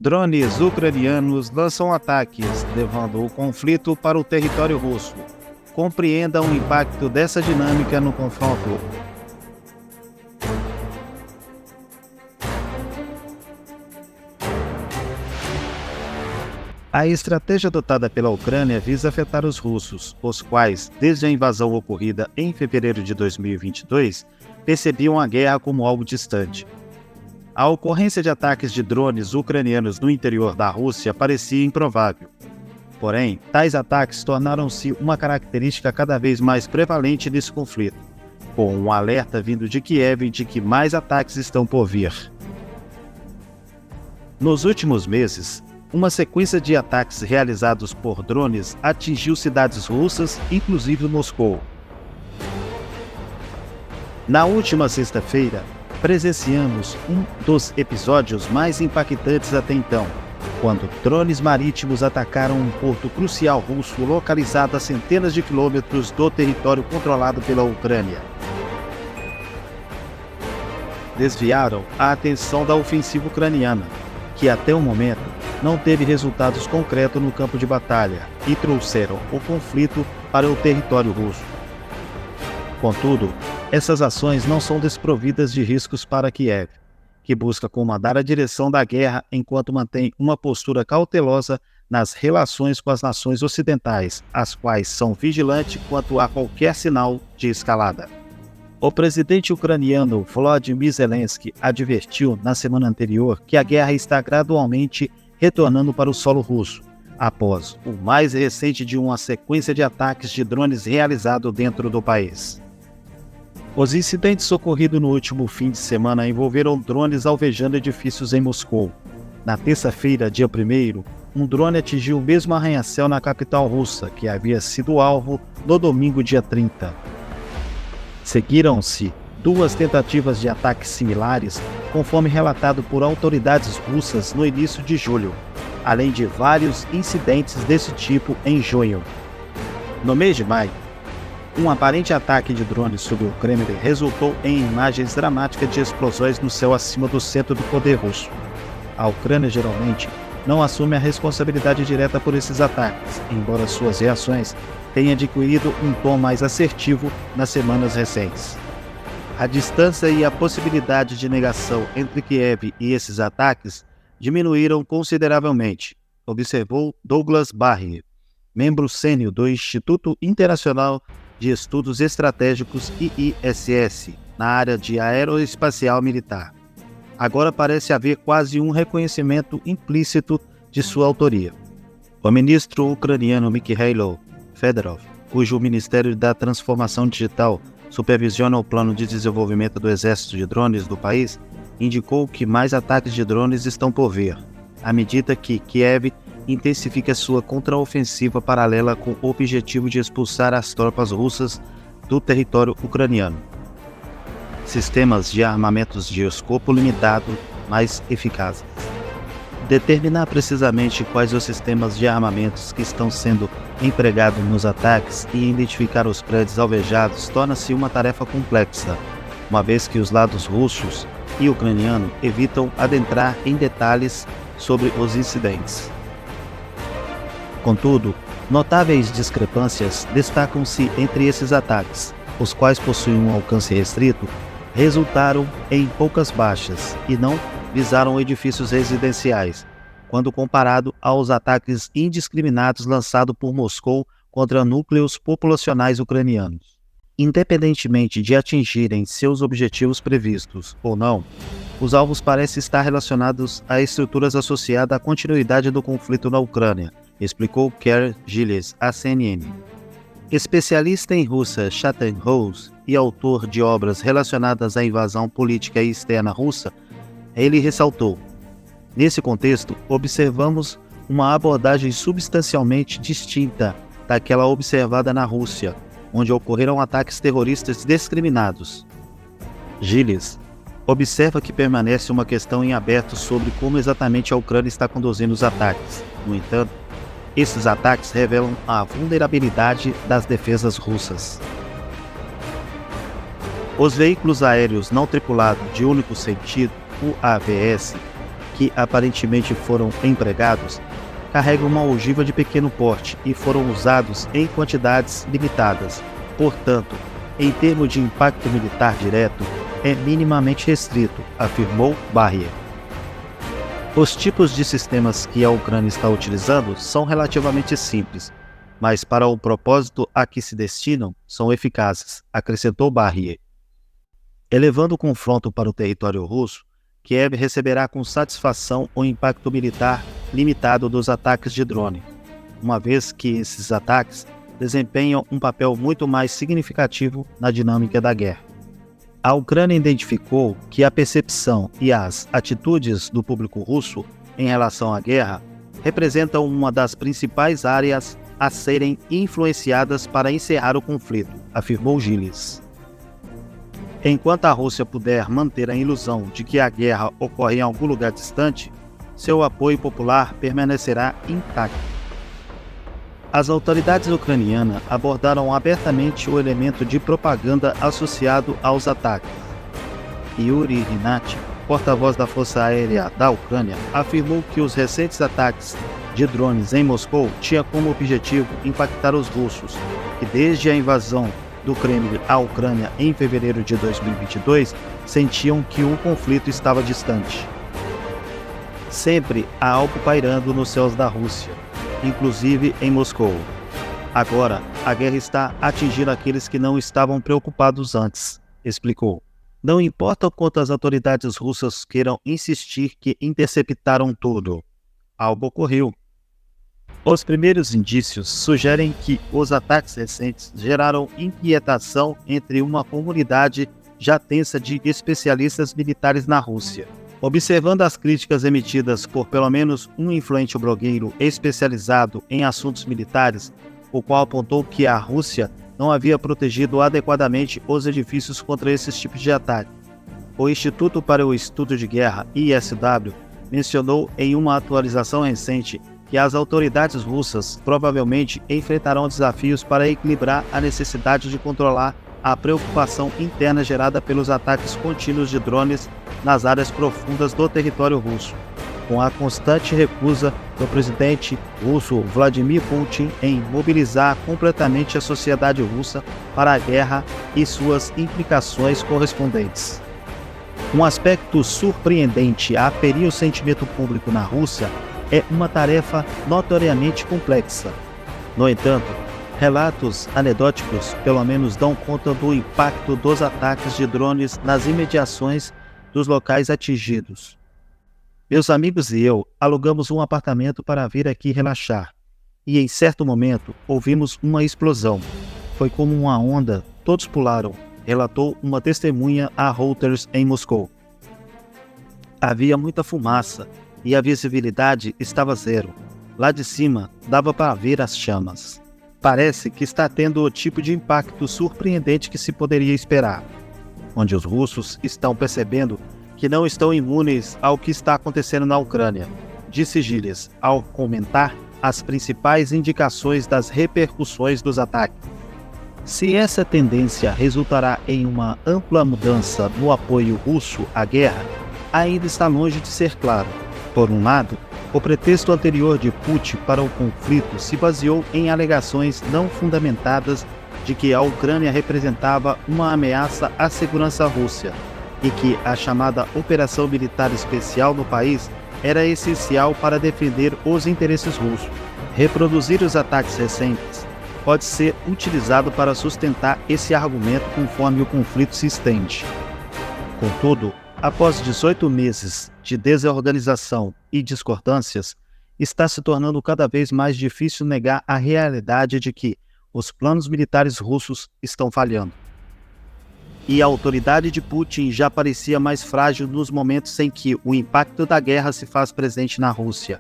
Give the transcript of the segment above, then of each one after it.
Drones ucranianos lançam ataques, levando o conflito para o território russo. Compreenda o impacto dessa dinâmica no confronto. A estratégia adotada pela Ucrânia visa afetar os russos, os quais, desde a invasão ocorrida em fevereiro de 2022, percebiam a guerra como algo distante. A ocorrência de ataques de drones ucranianos no interior da Rússia parecia improvável. Porém, tais ataques tornaram-se uma característica cada vez mais prevalente nesse conflito, com um alerta vindo de Kiev de que mais ataques estão por vir. Nos últimos meses, uma sequência de ataques realizados por drones atingiu cidades russas, inclusive Moscou. Na última sexta-feira, presenciamos um dos episódios mais impactantes até então, quando drones marítimos atacaram um porto crucial russo localizado a centenas de quilômetros do território controlado pela Ucrânia. Desviaram a atenção da ofensiva ucraniana, que até o momento não teve resultados concretos no campo de batalha e trouxeram o conflito para o território russo. Contudo, essas ações não são desprovidas de riscos para Kiev, que busca comandar a direção da guerra enquanto mantém uma postura cautelosa nas relações com as nações ocidentais, as quais são vigilantes quanto a qualquer sinal de escalada. O presidente ucraniano Volodymyr Zelensky advertiu na semana anterior que a guerra está gradualmente retornando para o solo russo, após o mais recente de uma sequência de ataques de drones realizado dentro do país. Os incidentes ocorridos no último fim de semana envolveram drones alvejando edifícios em Moscou. Na terça-feira, dia 1º, um drone atingiu o mesmo arranha-céu na capital russa, que havia sido alvo no domingo, dia 30. Seguiram-se duas tentativas de ataques similares, conforme relatado por autoridades russas no início de julho, além de vários incidentes desse tipo em junho. No mês de maio, um aparente ataque de drones sobre o Kremlin resultou em imagens dramáticas de explosões no céu acima do centro do poder russo. A Ucrânia geralmente não assume a responsabilidade direta por esses ataques, embora suas reações tenham adquirido um tom mais assertivo nas semanas recentes. A distância e a possibilidade de negação entre Kiev e esses ataques diminuíram consideravelmente, observou Douglas Barry, membro sênior do Instituto Internacional de Estudos Estratégicos IISS, na área de aeroespacial militar. Agora parece haver quase um reconhecimento implícito de sua autoria. O ministro ucraniano Mikhailo Fedorov, cujo Ministério da Transformação Digital supervisiona o plano de desenvolvimento do exército de drones do país, indicou que mais ataques de drones estão por vir, à medida que Kiev intensifica sua contraofensiva paralela com o objetivo de expulsar as tropas russas do território ucraniano. Sistemas de armamentos de escopo limitado mais eficazes. Determinar precisamente quais os sistemas de armamentos que estão sendo empregados nos ataques e identificar os prédios alvejados torna-se uma tarefa complexa, uma vez que os lados russos e ucraniano evitam adentrar em detalhes sobre os incidentes. Contudo, notáveis discrepâncias destacam-se entre esses ataques, os quais possuem um alcance restrito, resultaram em poucas baixas e não visaram edifícios residenciais, quando comparado aos ataques indiscriminados lançados por Moscou contra núcleos populacionais ucranianos. Independentemente de atingirem seus objetivos previstos ou não, os alvos parecem estar relacionados a estruturas associadas à continuidade do conflito na Ucrânia, explicou Kerr Gilles à CNN. Especialista em Rússia Chatham House e autor de obras relacionadas à invasão política e externa russa, ele ressaltou: nesse contexto, observamos uma abordagem substancialmente distinta daquela observada na Rússia, onde ocorreram ataques terroristas discriminados. Gilles observa que permanece uma questão em aberto sobre como exatamente a Ucrânia está conduzindo os ataques. No entanto, esses ataques revelam a vulnerabilidade das defesas russas. Os veículos aéreos não tripulados de único sentido, UAVs, que aparentemente foram empregados carregam uma ogiva de pequeno porte e foram usados em quantidades limitadas. Portanto, em termos de impacto militar direto, é minimamente restrito, afirmou Barrier. Os tipos de sistemas que a Ucrânia está utilizando são relativamente simples, mas para o propósito a que se destinam, são eficazes, acrescentou Barrier. Elevando o confronto para o território russo, Kiev receberá com satisfação o impacto militar limitado dos ataques de drone, uma vez que esses ataques desempenham um papel muito mais significativo na dinâmica da guerra. A Ucrânia identificou que a percepção e as atitudes do público russo em relação à guerra representam uma das principais áreas a serem influenciadas para encerrar o conflito, afirmou Gilles. Enquanto a Rússia puder manter a ilusão de que a guerra ocorre em algum lugar distante, seu apoio popular permanecerá intacto. As autoridades ucranianas abordaram abertamente o elemento de propaganda associado aos ataques. Yuri Rinat, porta-voz da Força Aérea da Ucrânia, afirmou que os recentes ataques de drones em Moscou tinham como objetivo impactar os russos, que desde a invasão do Kremlin à Ucrânia em fevereiro de 2022, sentiam que o conflito estava distante. Sempre há algo pairando nos céus da Rússia, inclusive em Moscou. Agora, a guerra está atingindo aqueles que não estavam preocupados antes, explicou. Não importa o quanto as autoridades russas queiram insistir que interceptaram tudo, algo ocorreu. Os primeiros indícios sugerem que os ataques recentes geraram inquietação entre uma comunidade já tensa de especialistas militares na Rússia. Observando as críticas emitidas por pelo menos um influente blogueiro especializado em assuntos militares, o qual apontou que a Rússia não havia protegido adequadamente os edifícios contra esses tipos de ataque. O Instituto para o Estudo de Guerra, ISW, mencionou em uma atualização recente que as autoridades russas provavelmente enfrentarão desafios para equilibrar a necessidade de controlar a preocupação interna gerada pelos ataques contínuos de drones nas áreas profundas do território russo, com a constante recusa do presidente russo Vladimir Putin em mobilizar completamente a sociedade russa para a guerra e suas implicações correspondentes. Um aspecto surpreendente a aferir o sentimento público na Rússia é uma tarefa notoriamente complexa. No entanto, relatos anedóticos pelo menos dão conta do impacto dos ataques de drones nas imediações dos locais atingidos. Meus amigos e eu alugamos um apartamento para vir aqui relaxar, e em certo momento ouvimos uma explosão. Foi como uma onda, todos pularam, relatou uma testemunha a Reuters em Moscou. Havia muita fumaça e a visibilidade estava zero. Lá de cima dava para ver as chamas. Parece que está tendo o tipo de impacto surpreendente que se poderia esperar, onde os russos estão percebendo que não estão imunes ao que está acontecendo na Ucrânia, disse Gilles, ao comentar as principais indicações das repercussões dos ataques. Se essa tendência resultará em uma ampla mudança no apoio russo à guerra, ainda está longe de ser claro. Por um lado, o pretexto anterior de Putin para o conflito se baseou em alegações não fundamentadas de que a Ucrânia representava uma ameaça à segurança russa e que a chamada Operação Militar Especial no país era essencial para defender os interesses russos. Reproduzir os ataques recentes pode ser utilizado para sustentar esse argumento conforme o conflito se estende. Contudo, após 18 meses de desorganização e discordâncias, está se tornando cada vez mais difícil negar a realidade de que os planos militares russos estão falhando. E a autoridade de Putin já parecia mais frágil nos momentos em que o impacto da guerra se faz presente na Rússia,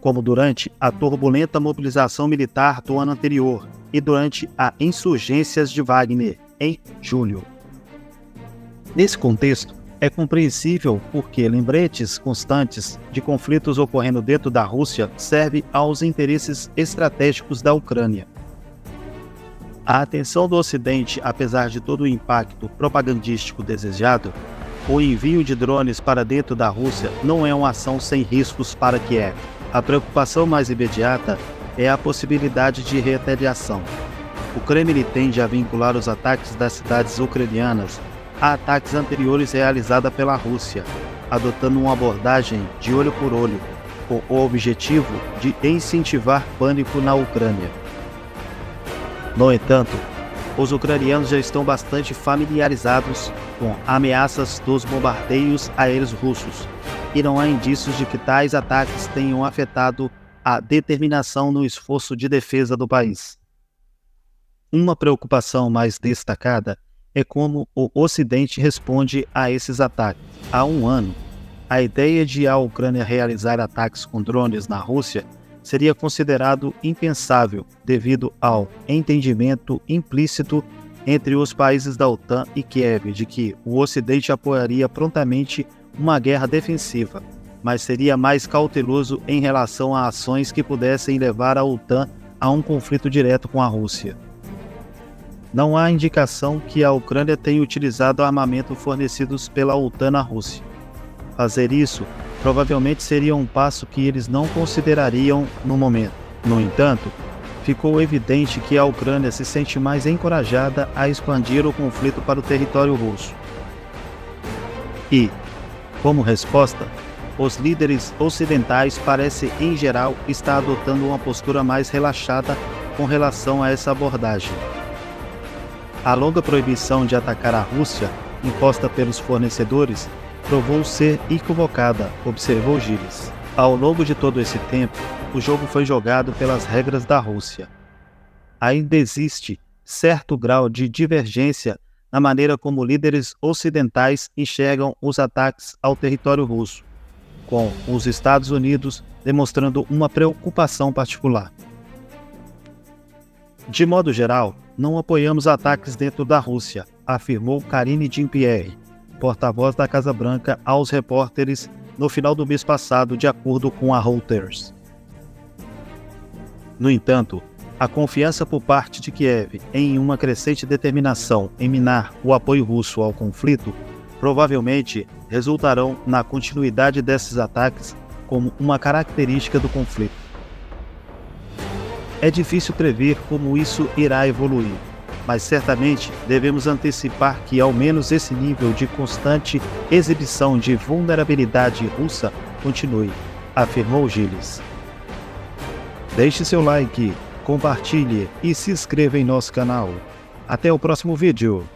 como durante a turbulenta mobilização militar do ano anterior e durante as insurgências de Wagner, em julho. Nesse contexto, é compreensível porque lembretes constantes de conflitos ocorrendo dentro da Rússia servem aos interesses estratégicos da Ucrânia. A atenção do Ocidente, apesar de todo o impacto propagandístico desejado, O envio de drones para dentro da Rússia não é uma ação sem riscos para Kiev. A preocupação mais imediata é a possibilidade de retaliação. O Kremlin tende a vincular os ataques das cidades ucranianas a ataques anteriores realizados pela Rússia, adotando uma abordagem de olho por olho, com o objetivo de incentivar pânico na Ucrânia. No entanto, os ucranianos já estão bastante familiarizados com ameaças dos bombardeios aéreos russos, e não há indícios de que tais ataques tenham afetado a determinação no esforço de defesa do país. Uma preocupação mais destacada é como o Ocidente responde a esses ataques. Há um ano, a ideia de a Ucrânia realizar ataques com drones na Rússia seria considerado impensável devido ao entendimento implícito entre os países da OTAN e Kiev de que o Ocidente apoiaria prontamente uma guerra defensiva, mas seria mais cauteloso em relação a ações que pudessem levar a OTAN a um conflito direto com a Rússia. Não há indicação que a Ucrânia tenha utilizado armamento fornecidos pela OTAN na Rússia. Fazer isso provavelmente seria um passo que eles não considerariam no momento. No entanto, ficou evidente que a Ucrânia se sente mais encorajada a expandir o conflito para o território russo. E, como resposta, os líderes ocidentais parecem, em geral, estar adotando uma postura mais relaxada com relação a essa abordagem. A longa proibição de atacar a Rússia, imposta pelos fornecedores, provou ser equivocada, observou Gilles. Ao longo de todo esse tempo, o jogo foi jogado pelas regras da Rússia. Ainda existe certo grau de divergência na maneira como líderes ocidentais enxergam os ataques ao território russo, com os Estados Unidos demonstrando uma preocupação particular. De modo geral, não apoiamos ataques dentro da Rússia, afirmou Karine Jean-Pierre, porta-voz da Casa Branca, aos repórteres no final do mês passado, de acordo com a Reuters. No entanto, a confiança por parte de Kiev em uma crescente determinação em minar o apoio russo ao conflito provavelmente resultarão na continuidade desses ataques como uma característica do conflito. É difícil prever como isso irá evoluir, mas certamente devemos antecipar que ao menos esse nível de constante exibição de vulnerabilidade russa continue, afirmou Gilles. Deixe seu like, compartilhe e se inscreva em nosso canal. Até o próximo vídeo.